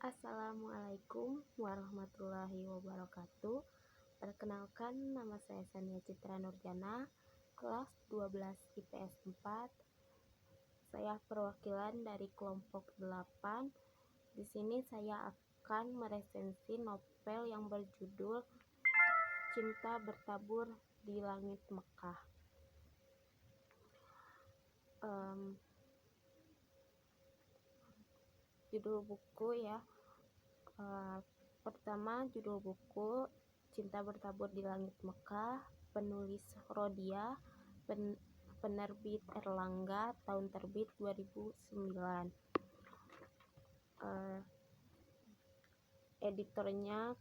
Assalamualaikum warahmatullahi wabarakatuh. Perkenalkan, nama saya Sania Citra Nurjana, kelas 12 IPS 4. Saya perwakilan dari kelompok 8. Di sini saya akan meresensi novel yang berjudul Cinta Bertabur di Langit Mekah. Judul buku ya. Pertama, judul buku Cinta Bertabur di Langit Mekah, penulis Rodia, penerbit Erlangga, tahun terbit 2009. Editornya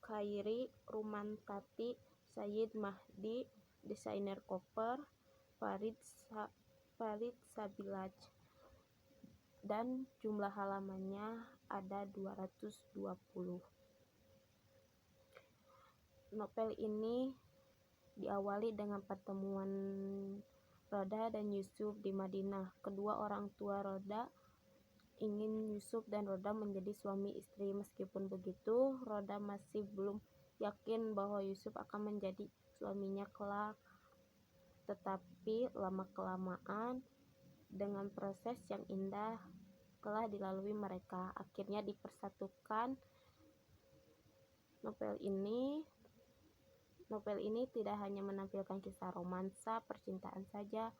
Khairi Rumantati, Sayyid Mahdi, desainer cover Farid Sabilaj, dan jumlah halamannya ada 220. Novel ini diawali dengan pertemuan Roda dan Yusuf di Madinah. Kedua orang tua Roda ingin Yusuf dan Roda menjadi suami istri. Meskipun begitu, Roda masih belum yakin bahwa Yusuf akan menjadi suaminya kelak. Tetapi lama-kelamaan, dengan proses yang indah telah dilalui mereka, akhirnya dipersatukan. Novel ini tidak hanya menampilkan kisah romansa percintaan saja,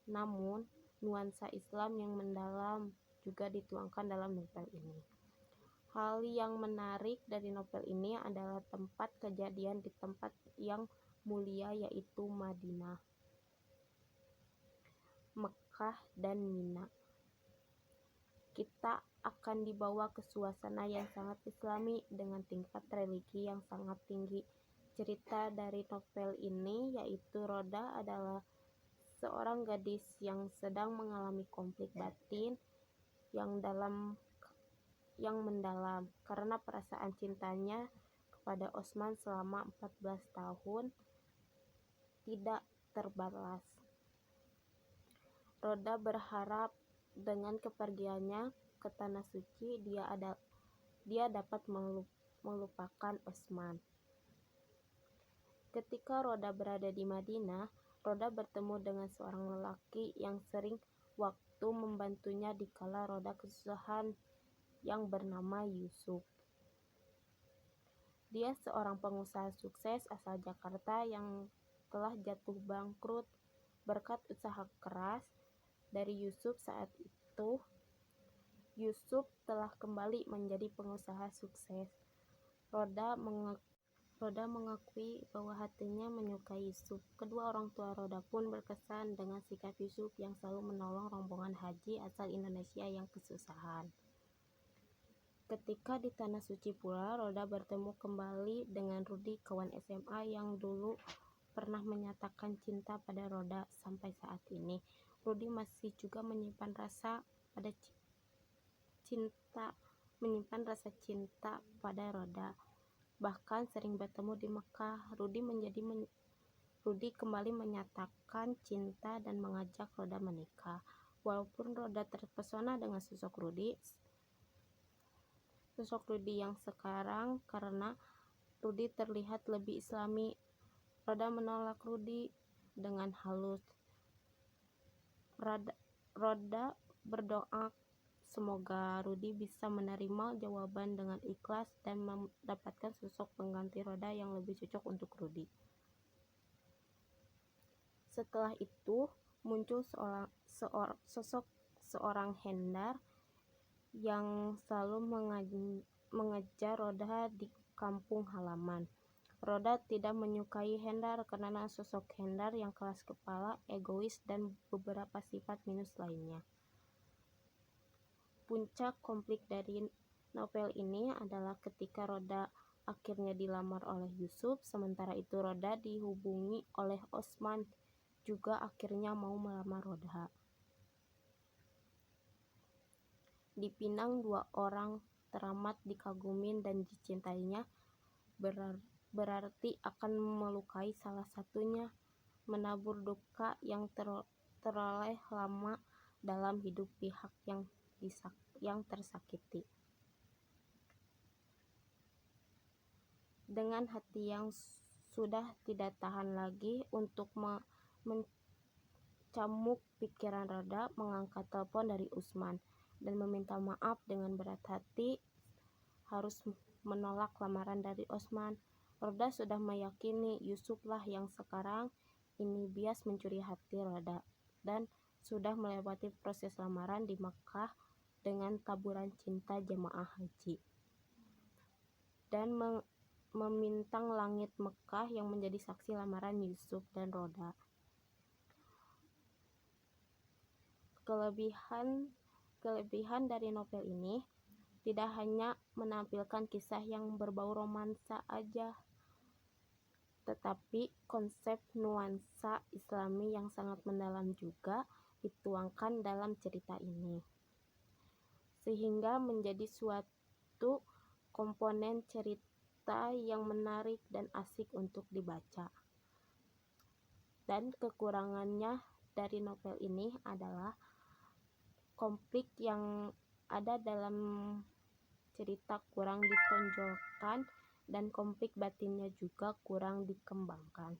namun nuansa Islam yang mendalam juga dituangkan dalam novel ini. Hal yang menarik dari novel ini adalah tempat kejadian di tempat yang mulia, yaitu Madinah, Mekah, dan Mina. Kita akan dibawa ke suasana yang sangat islami dengan tingkat religi yang sangat tinggi. Cerita dari novel ini yaitu Roda adalah seorang gadis yang sedang mengalami konflik batin yang mendalam karena perasaan cintanya kepada Osman selama 14 tahun tidak terbalas. Roda berharap dengan kepergiannya ke Tanah Suci dia dapat melupakan Osman. Ketika Roda berada di Madinah, Roda bertemu dengan seorang lelaki yang sering waktu membantunya dikala Roda kesusahan, yang bernama Yusuf. Dia seorang pengusaha sukses asal Jakarta yang telah jatuh bangkrut berkat usaha keras dari Yusuf. Saat itu Yusuf telah kembali menjadi pengusaha sukses. Roda mengakui bahwa hatinya menyukai Yusuf. Kedua orang tua Roda pun berkesan dengan sikap Yusuf yang selalu menolong rombongan haji asal Indonesia yang kesusahan. Ketika di Tanah Suci pula, Roda bertemu kembali dengan Rudi, kawan SMA yang dulu pernah menyatakan cinta pada Roda. Sampai saat ini, Rudi masih juga menyimpan rasa cinta pada Roda. Bahkan sering bertemu di Mekah. Rudi kembali menyatakan cinta dan mengajak Roda menikah. Walaupun Roda terpesona dengan sosok Rudi yang sekarang karena Rudi terlihat lebih islami, Roda menolak Rudi dengan halus. Roda berdoa semoga Rudi bisa menerima jawaban dengan ikhlas dan mendapatkan sosok pengganti Roda yang lebih cocok untuk Rudi. Setelah itu muncul sosok seorang Hendar yang selalu mengejar Roda di kampung halaman. Roda tidak menyukai Hendar karena sosok Hendar yang keras kepala, egois, dan beberapa sifat minus lainnya. Puncak konflik dari novel ini adalah ketika Roda akhirnya dilamar oleh Yusuf, sementara itu Roda dihubungi oleh Osman, juga akhirnya mau melamar Roda. Dipinang dua orang teramat dikagumin dan dicintainya, berarti akan melukai salah satunya, menabur duka yang teroleh lama dalam hidup pihak yang tersakiti. Dengan hati yang sudah tidak tahan lagi untuk mencamuk pikiran Roda, mengangkat telepon dari Usman dan meminta maaf dengan berat hati harus menolak lamaran dari Usman. Roda sudah meyakini Yusuf lah yang sekarang ini bias mencuri hati Roda dan sudah melewati proses lamaran di Mekah dengan taburan cinta jemaah haji dan memintang langit Mekah yang menjadi saksi lamaran Yusuf dan Roda. Kelebihan dari novel ini tidak hanya menampilkan kisah yang berbau romansa aja, tetapi konsep nuansa Islami yang sangat mendalam juga dituangkan dalam cerita ini, sehingga menjadi suatu komponen cerita yang menarik dan asik untuk dibaca. Dan kekurangannya dari novel ini adalah konflik yang ada dalam cerita kurang ditonjolkan dan konflik batinnya juga kurang dikembangkan.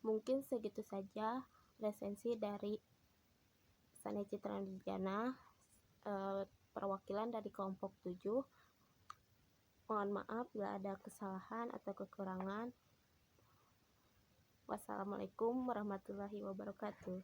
Mungkin segitu saja resensi dari Sania Citra Nurjana, perwakilan dari kelompok 7. Mohon maaf bila ada kesalahan atau kekurangan. Wassalamualaikum warahmatullahi wabarakatuh.